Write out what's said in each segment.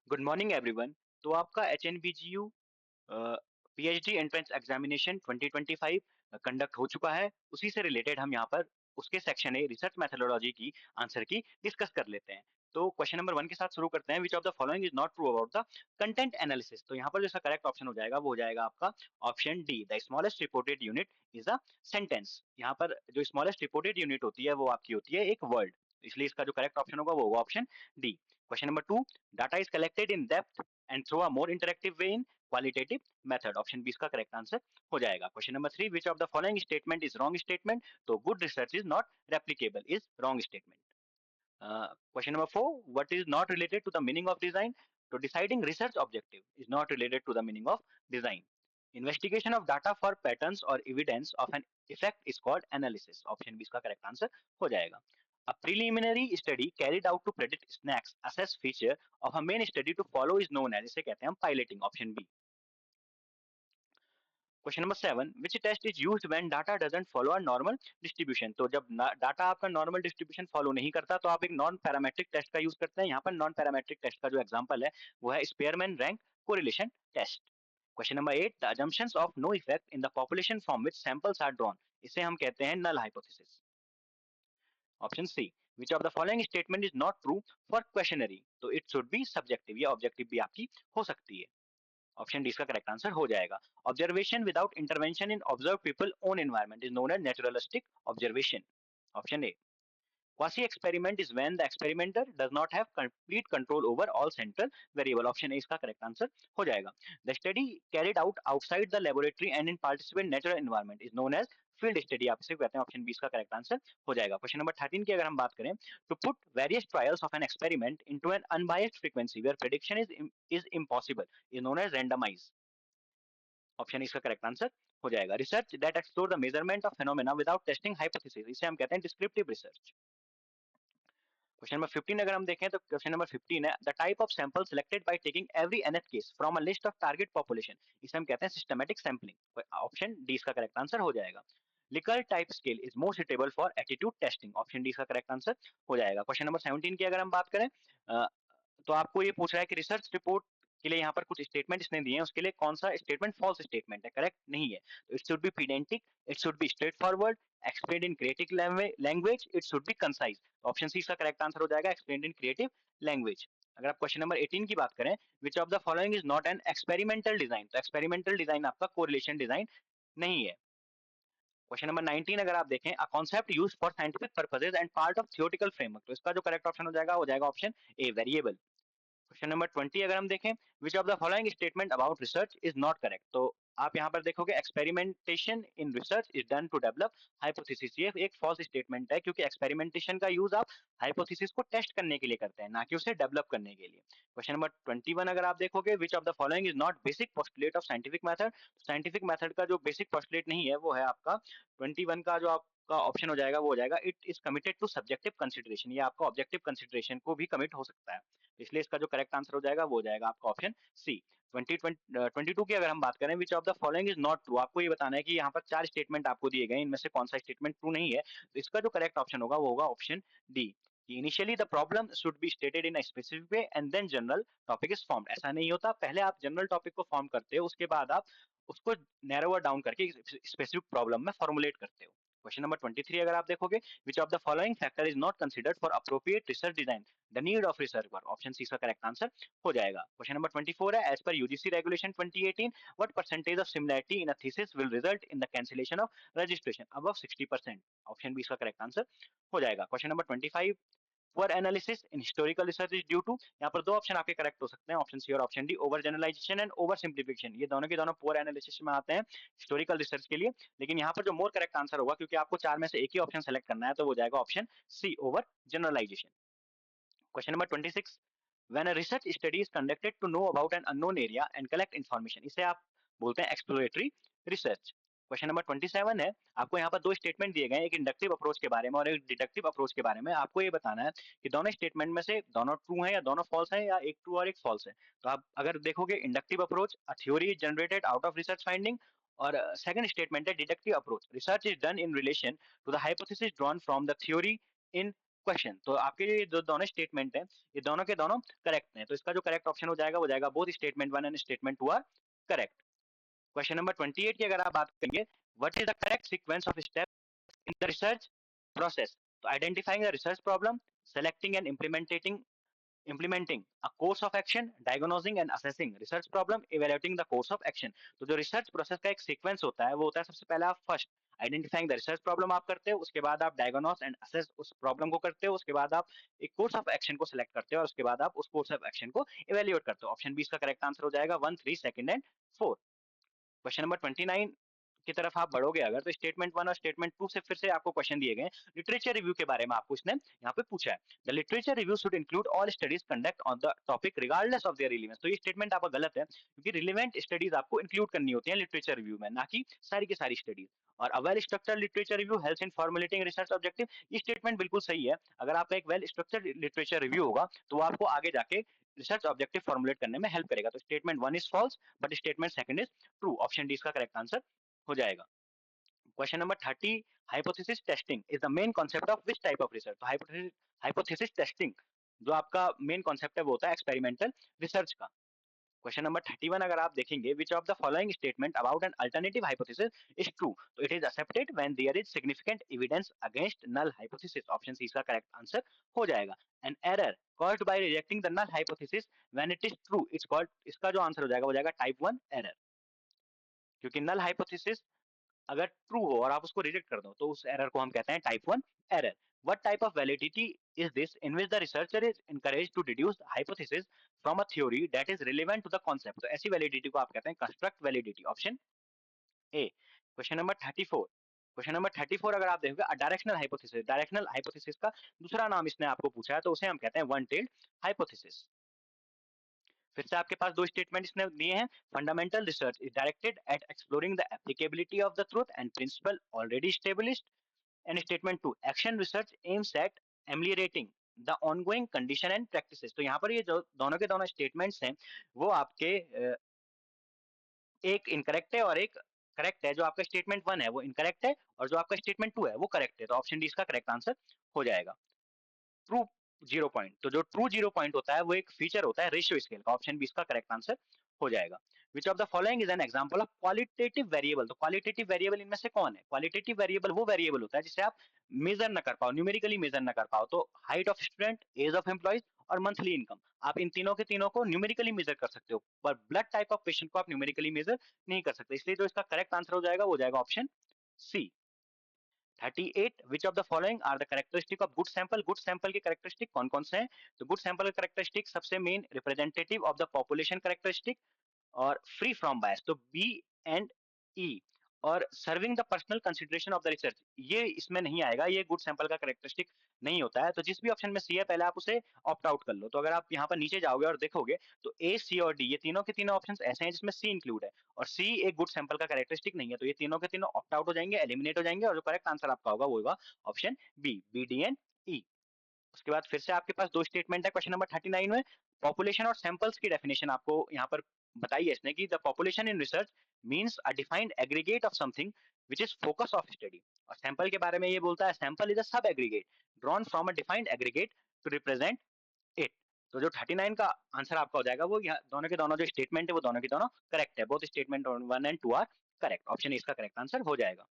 Good morning everyone. तो आपका एचएनबीजीयू PhD entrance examination 2025 conduct हो चुका है। उसी से रिलेटेड हम यहाँ पर उसके सेक्शन ए रिसर्च मेथोडोलॉजी की आंसर की डिस्कस कर लेते हैं। तो क्वेश्चन नंबर 1 के साथ शुरू करते हैं। विच of the following is not true about the content analysis. तो यहाँ पर जो इसका करेक्ट ऑप्शन हो जाएगा वो हो जाएगा आपका option D, the smallest reported unit is a sentence. यहाँ पर जो स्मॉलेस्ट रिपोर्टेड यूनिट होती है वो आपकी होती है एक वर्ड, इसलिए इसका जो करेक्ट ऑप्शन होगा वो होगा option D. Question number 2, data is collected in depth and through a more interactive way in qualitative method. Option B इसका करेक्ट आंसर हो जाएगा। Question number 3, which of the following statement is wrong statement. तो good research is not replicable is wrong statement. Question number 4, what is not related to the meaning of design? So deciding research objective is not related to the meaning of design. Investigation of data for patterns or evidence of an effect is called analysis. Option B इसका correct answer हो जाएगा। A preliminary study carried out to predict snacks assess feature of a main study to follow is known as, इसे कहते हैं हम piloting. Option B। Question number 7, which test is used when data doesn't follow a normal distribution. तो जब data आपका normal distribution follow नहीं करता तो आप एक नॉन पैरामेट्रिक टेस्ट का यूज करते हैं। यहाँ पर नॉन पैरामेट्रिक टेस्ट का जो एग्जांपल है वो है Spearman rank correlation test. Question number 8, the assumptions of no effect in the population from which samples are drawn, इसे हम कहते हैं null hypothesis. Option C, which of the following statement is not true for questionnaire. तो it should be subjective, या objective भी आपकी हो सकती है। ऑप्शन डी इसका करेक्ट आंसर हो जाएगा। Observation without intervention in observe people own environment is known as naturalistic observation. Option A. Quasi experiment is when the experimenter does not have complete control over all central variable. Option A इसका correct answer हो जाएगा। The study carried out outside the laboratory and in participant natural environment is known as field study. आप इसे कहते हैं। Option B इसका correct answer हो जाएगा। क्वेश्चन नंबर 13 की अगर हम बात करें, to put various trials of an experiment into an unbiased frequency where prediction is impossible is known as randomize. Option इसका करेक्ट आंसर हो जाएगा। Research that explore the measurement of phenomena without testing hypothesis, इसे हम कहते हैं descriptive research. Question number 15 अगर हम देखें तो क्वेश्चन नंबर 15 है, the type of sample selected by taking every nth case from a list of target population, इसे हम कहते हैं सिस्टमैटिक सैंपलिंग। ऑप्शन डी इसका करेक्ट आंसर हो जाएगा। Liquor type scale is more suitable for attitude testing. Option D इसका correct answer हो जाएगा। क्वेश्चन नंबर 17 की अगर हम बात करें, तो आपको ये पूछ रहा है कि रिसर्च रिपोर्ट के लिए यहाँ पर कुछ स्टेटमेंट इसने दिए हैं, उसके लिए कौन सा स्टेटमेंट फॉल्स स्टेटमेंट है, करेक्ट नहीं है। तो it should be pedantic, it should be straightforward, explain in creative language, it should be concise. Option C इसका करेक्ट आंसर हो जाएगा, एक्सप्लेन इन क्रिएटिव लैंग्वेज। अगर आप क्वेश्चन नंबर 18 की बात करें, विच of the following is not an experimental design. तो experimental design आपका कोरिलेशन डिजाइन नहीं है। क्वेश्चन नंबर 19 अगर आप देखें, a concept used for scientific purposes and part of theoretical framework. तो इसका जो करेक्ट ऑप्शन हो जाएगा option A, variable. Question number 20 अगर हम देखें, विच of the following statement about research is not correct. तो आप यहाँ पर देखोगे experimentation in research is done to develop hypothesis, ये एक फॉल्स स्टेटमेंट है क्योंकि एक्सपेरिमेंटेशन का यूज आप हाइपोथेसिस को टेस्ट करने के लिए करते हैं, ना कि उसे डेवलप करने के लिए। क्वेश्चन नंबर 21 अगर आप देखोगे, which of the following is not basic postulate of scientific method. Scientific method का जो बेसिक पोस्टुलेट नहीं है वो है आपका 21 का जो आपका ऑप्शन हो जाएगा वो हो जाएगा, it is committed to subjective consideration. ये आपका ऑब्जेक्टिव कंसिडरेशन को भी कमिट हो सकता है, इसलिए इसका जो करेक्ट आंसर हो जाएगा वो हो जाएगा आपका ऑप्शन सी। 22 की अगर हम बात करें, विच of the following is not true. आपको ये बताना है कि यहाँ पर 4 स्टेटमेंट आपको दिए गए, इनमें से कौन सा स्टेटमेंट ट्रू नहीं है। तो इसका जो करेक्ट ऑप्शन होगा वो होगा option D, initially the problem should be stated in a specific way and then general topic is formed. ऐसा नहीं होता, पहले आप जनरल टॉपिक को फॉर्म करते हो, उसके बाद आप उसको नैरोवर डाउन करके स्पेसिफिक प्रॉब्लम में फॉर्मुलेट करते हो। क्वेश्चन नंबर 23 अगर आप देखोगे, which of the following factor is not considered for appropriate research design, the need of research work. Option C इसका करेक्ट आंसर हो जाएगा। क्वेश्चन नंबर 24 है, as per UGC regulation 2018 what percentage of similarity in a thesis will result in the cancellation of registration above 60%। Option B इसका correct answer हो जाएगा। Question number 25, poor analysis in historical research is due to. यहाँ पर दो option आपके correct हो सकते हैं, ऑप्शन सी और option D, over generalisation and over simplification. ये दोनों के दोनों पुअर एनालिसिस में आते हैं हिस्टोरिकल रिसर्च के लिए, लेकिन यहाँ पर जो मोर करेक्ट आंसर होगा, क्योंकि आपको चार में से एक ही ऑप्शन सेलेक्ट करना है, तो वो जाएगा option C, over generalisation. Question number 26, when a research study is conducted to know about an unknown area and collect information, इसे आप बोलते हैं एक्सप्लोरेटरी रिसर्च। क्वेश्चन नंबर 27 है, आपको यहाँ पर दो स्टेटमेंट दिए गए हैं, एक इंडक्टिव अप्रोच के बारे में और एक डिडक्टिव अप्रोच के बारे में। आपको ये बताना है कि दोनों स्टेटमेंट में से दोनों ट्रू है या दोनों फॉल्स है, या एक ट्रू और एक फॉल्स है। तो आप अगर देखोगे, inductive approach, a theory is generated out of research finding, और सेकंड स्टेटमेंट है deductive approach, research is done in relation to the hypothesis drawn from the theory in question. तो आपके ये जो दोनों स्टेटमेंट हैं, ये दोनों के दोनों करेक्ट हैं। तो इसका जो करेक्ट ऑप्शन हो जाएगा, वो जाएगा both statement 1 and statement 2 are correct. Question number 28 की अगर आप बात करेंगे, what is the correct sequence of step in the research process? तो identifying the research problem, selecting and implementing a course of action, diagnosing and assessing research problem, evaluating the course of action। तो जो research process का एक sequence होता है, वो होता है सबसे पहले आप first identifying the research problem आप करते हो, उसके बाद आप डायग्नोस एंड असेस उस प्रॉब्लम को करते हो, उसके बाद आप एक कोर्स ऑफ एक्शन को सिलेक्ट करते हो और उसके बाद आप उस कोर्स ऑफ एक्शन को इवेल्युएट करते हो। ऑप्शन बी इसका करेक्ट आंसर हो जाएगा 1, 3, सेकंड एंड 4। क्वेश्चन नंबर 29 की तरफ आप बढ़ोगे अगर, तो स्टेटमेंट 1 और स्टेटमेंट 2 से फिर से आपको क्वेश्चन दिए गए। लिटरेचर रिव्यू के बारे में आपको इसने यहाँ पे पूछा है। The literature review should include all studies conduct on the topic regardless of their relevance. तो ये स्टेटमेंट आपका गलत है, क्योंकि रिलेवेंट स्टडीज आपको इंक्लूड करनी होती है लिटरेचर रिव्यू में, ना कि सारी की सारी स्टडीज। और a well structured literature review helps in formulating research objective. ये स्टेटमेंट बिल्कुल सही है। अगर आपका एक वेल स्ट्रक्चर्ड लिटरेचर रिव्यू होगा, तो वो आपको आगे जाके रिसर्च ऑब्जेक्टिव फॉर्मुलेट करने में हेल्प करेगा। तो statement 1 is false, but statement second is true. Option D इसका करेक्ट आंसर हो जाएगा। Question number 30, hypothesis testing is the main concept of which type of research? तो हाइपोथेसिस टेस्टिंग जो आपका मेन कॉन्सेप्ट है, वो होता है एक्सपेरिमेंटल रिसर्च का। क्वेश्चन नंबर 31 अगर आप देखेंगे, which of the following statement about an alternative hypothesis is true? तो it is accepted when there is significant evidence against null hypothesis. Option C इसका करेक्ट आंसर हो जाएगा। An error caused by rejecting the null hypothesis when it is true, it's called, इसका जो answer हो जाएगा वो जाएगा टाइप 1 एरर। क्योंकि नल हाइपोथेसिस अगर ट्रू हो और आप उसको रिजेक्ट कर दो, तो उस एरर को हम कहते हैं type 1 error. What type of validity is this in which the researcher is encouraged to deduce the hypothesis from a theory that is relevant to the concept? तो ऐसी वैलिडिटी को आप कहते हैं construct validity. Option A. Question number 34, question number 34 अगर आप देखोगे, directional hypothesis, directional hypothesis का दूसरा नाम इसने आपको पूछा है, तो उसे हम कहते हैं वन टेल्ड हाइपोथेसिस। फिर से आपके पास दो स्टेटमेंट इसने दिए हैं। Fundamental research is directed at exploring the applicability of the truth and principle already established। And statement 2, action research aims at ameliorating the ongoing condition and practices. तो यहाँ पर ये जो दोनों के दोनों स्टेटमेंट्स हैं, वो आपके एक इनकरेक्ट है और एक करेक्ट है। जो आपका स्टेटमेंट 1 है वो इनकरेक्ट है, और जो आपका स्टेटमेंट 2 है वो करेक्ट है। तो ऑप्शन डी इसका करेक्ट आंसर हो जाएगा। ट्रू जीरो पॉइंट, तो जो ट्रू जीरो पॉइंट होता है वो एक फीचर होता है रेशियो स्केल का। ऑप्शन बी इसका करेक्ट आंसर हो जाएगा। विच of the following is an example of qualitative variable? तो क्वालिटेटिव वेरिएबल इनमें से कौन है? क्वालिटेटिव वेरिएबल वो वेरिएबल होता है जिसे आप मेजर ना कर पाओ, न्यूमेरिकली मेजर ना कर पाओ। तो height of student, age of employees और मंथली इनकम, आप इन तीनों के तीनों को न्यूमेरिकली मेजर कर सकते हो, पर ब्लड टाइप ऑफ पेशेंट को आप न्यूमेरिकली मेजर नहीं कर सकते। इसलिए जो इसका करेक्ट आंसर हो जाएगा वो जाएगा option C. 38, which of the following are the characteristic of good sample? Good sample के कैरेक्टरिस्टिक कौन कौन से हैं? तो गुड सैंपल के कैरेक्टरिस्टिक सबसे main representative of the population characteristic और फ्री फ्रॉम बायस, तो बी एंड ई। और serving the personal consideration of the research, ये इसमें नहीं आएगा, ये गुड सैंपल का कैरेक्टरिस्टिक नहीं होता है। तो जिस भी ऑप्शन में सी है, पहले आप उसे ऑप्ट आउट कर लो। तो अगर आप यहाँ पर नीचे जाओगे और देखोगे, तो ए, सी और डी, ये तीनों के तीनों ऑप्शंस ऐसे हैं जिसमें सी इंक्लूड है, और सी एक गुड सैंपल का कैरेक्टरिस्टिक नहीं है। तो ये तीनों के तीनों ऑप्ट आउट हो जाएंगे, एलिमिनेट हो जाएंगे, और जो करेक्ट आंसर आपका होगा वो होगा option B, B, D and E. उसके बाद फिर से आपके पास दो स्टेटमेंट है क्वेश्चन नंबर 39 में। पॉपुलेशन और सैंपल्स की डेफिनेशन आपको यहाँ पर बताई है इसने कि the population in research means a defined aggregate of something which is focus of study. और सैंपल के बारे में ये बोलता है, sample is a sub aggregate drawn from a defined aggregate to represent it. तो जो 39 का आंसर आपका हो जाएगा, वो यहाँ दोनों के दोनों जो स्टेटमेंट है वो दोनों के दोनों करेक्ट है। Both statement 1 and 2 are correct. Option इसका करेक्ट आंसर हो जाएगा।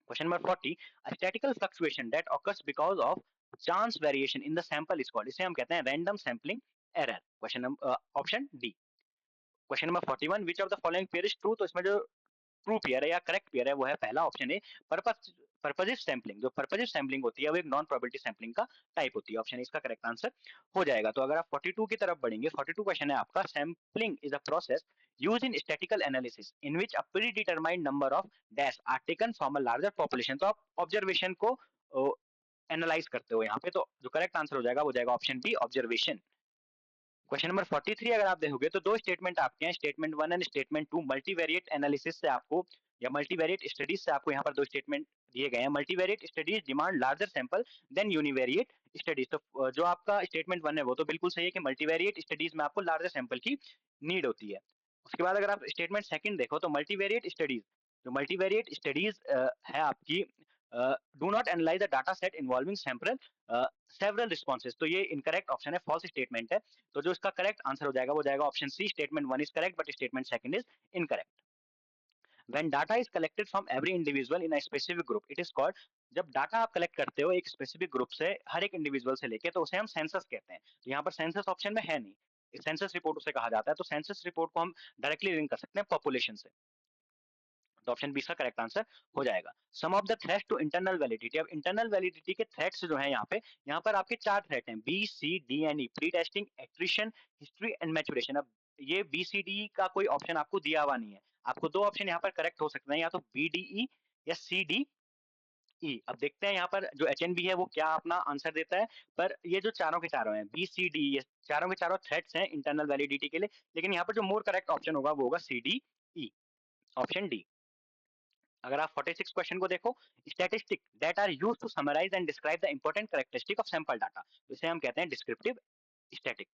Question number 40, a statistical fluctuation that occurs because of chance variation in the sample is called, इसे हम कहते हैं random sampling error। Question number option D. Question number 41, which of the following pair is true? तो इसमें जो true pair है या correct pair है वो है पहला ऑप्शन है पर्पजिव सैंपलिंग। जो पर्पजिव सैंपलिंग होती है वो एक नॉन प्रोबेबिलिटी सैंपलिंग का टाइप होती है। ऑप्शन इसका करेक्ट आंसर हो जाएगा। तो अगर आप 42 की तरफ बढ़ेंगे, 42 क्वेश्चन है आपका, sampling is a process used in statistical analysis in which a predetermined number of dash are taken from a larger population. तो आप ऑब्जर्वेशन को एनालाइज करते हो यहाँ पे, तो जो करेक्ट आंसर हो जाएगा वो जाएगा option B, observation. Question number 43 अगर आप देखोगे, तो दो स्टेटमेंट आपके हैं, statement 1 and statement 2। Multivariate analysis से आपको या मल्टीवेरिएट स्टडीज से आपको यहाँ पर दो स्टेटमेंट दिए गए हैं। Multivariate studies demand larger sample than univariate studies. तो जो आपका स्टेटमेंट 1 है वो तो बिल्कुल सही है कि मल्टीवेरिएट स्टडीज में आपको लार्जर सैंपल की नीड होती है। उसके बाद अगर आप स्टेटमेंट सेकंड देखो, तो मल्टीवेरिएट स्टडीज, जो मल्टीवेरिएट स्टडीज है आपकी, do not analyse the data set involving sample several responses. तो ये इनकरेक्ट ऑप्शन है, फॉल्स स्टेटमेंट है। तो जो इसका करेक्ट आंसर हो जाएगा वो जाएगा option C, statement 1 is correct but statement second is incorrect. When data is collected from every individual in a specific group, it is called, जब डाटा आप कलेक्ट करते हो एक स्पेसिफिक ग्रुप से, हर एक इंडिविजुअल से लेके, तो उसे हम सेंसस कहते हैं। तो यहाँ पर सेंसस ऑप्शन में है नहीं, सेंसस रिपोर्ट उसे कहा जाता है। तो सेंसस रिपोर्ट को हम डायरेक्टली लिंक कर सकते हैं पॉपुलेशन से। तो ऑप्शन बी इसका करेक्ट आंसर हो जाएगा। Some of the threats to internal validity. अब इंटरनल वैलिडिटी के थ्रेट्स जो है यहाँ पर आपके 4 थ्रेट हैं, B C D and E, pre testing, attrition, history and maturation. अब ये बी सी डी का कोई ऑप्शन आपको दिया हुआ नहीं है, आपको 2 ऑप्शन यहाँ पर करेक्ट हो सकते हैं, या तो बी डी ई या सी डी ई। अब देखते हैं यहाँ पर जो एच एन बी है वो क्या अपना आंसर देता है। पर ये जो चारों के चारों हैं, बी सी डी, ये चारों के चारों थ्रेट्स हैं इंटरनल वैलिडिटी के लिए, लेकिन यहाँ पर जो मोर करेक्ट ऑप्शन होगा वो होगा C D E, option D. अगर आप 46 क्वेश्चन को देखो, statistic that are used to summarise and describe the important characteristic of sample data, इसे हम कहते हैं descriptive static.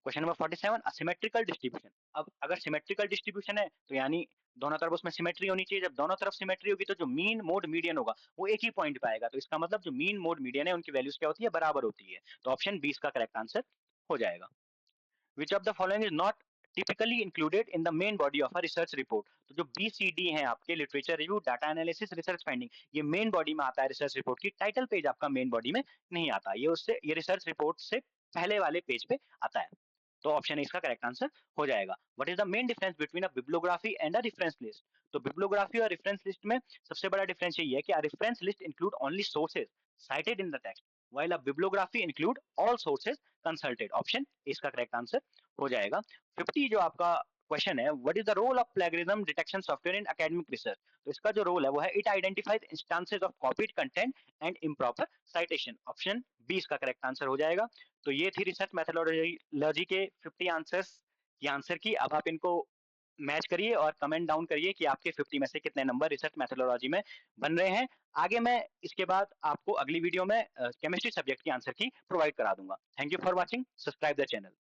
Question number 47, asymmetrical distribution. अब अगर सिमेट्रिकल डिस्ट्रीब्यूशन है तो यानी दोनों तरफ उसमें सिमेट्री होनी चाहिए। जब दोनों तरफ सिमेट्री होगी तो जो मीन मोड मीडियन होगा वो एक ही पॉइंट पे आएगा। तो इसका मतलब जो मीन मोड मीडियन है उनकी वैल्यूज क्या होती है, बराबर होती है। तो ऑप्शन 20 का करेक्ट आंसर हो जाएगा। Which of the following is not typically included in the main body of a research report? तो जो BCD हैं आपके, literature review, data analysis, research finding, ये मेन बॉडी में आता है रिसर्च रिपोर्ट की। टाइटल पेज आपका मेन बॉडी में नहीं आता, ये रिसर्च रिपोर्ट से पहले वाले पेज पे आता है। तो ऑप्शन इसका करेक्ट आंसर हो जाएगा। What is the main difference between a bibliography and a reference list? तो बिब्लियोग्राफी और रेफरेंस लिस्ट में सबसे बड़ा डिफरेंस यही है कि a reference list include only sources cited in the text, while a bibliography include all sources consulted। Option इसका correct answer हो जाएगा। 50 जो आपका क्वेश्चन है, what is the role of plagiarism detection software in academic research? तो इसका जो role है वो है, it identifies instances of copied content and improper citation. Option 20 का करेक्ट आंसर हो जाएगा। तो ये थी रिसर्च मेथोडोलॉजी के 50 आंसर्स की आंसर की। अब आप इनको मैच करिए और कमेंट डाउन करिए कि आपके 50 में से कितने नंबर रिसर्च मेथोडोलॉजी में बन रहे हैं। आगे मैं इसके बाद आपको अगली वीडियो में केमिस्ट्री सब्जेक्ट की आंसर की प्रोवाइड करा दूंगा। Thank you for watching, subscribe the channel.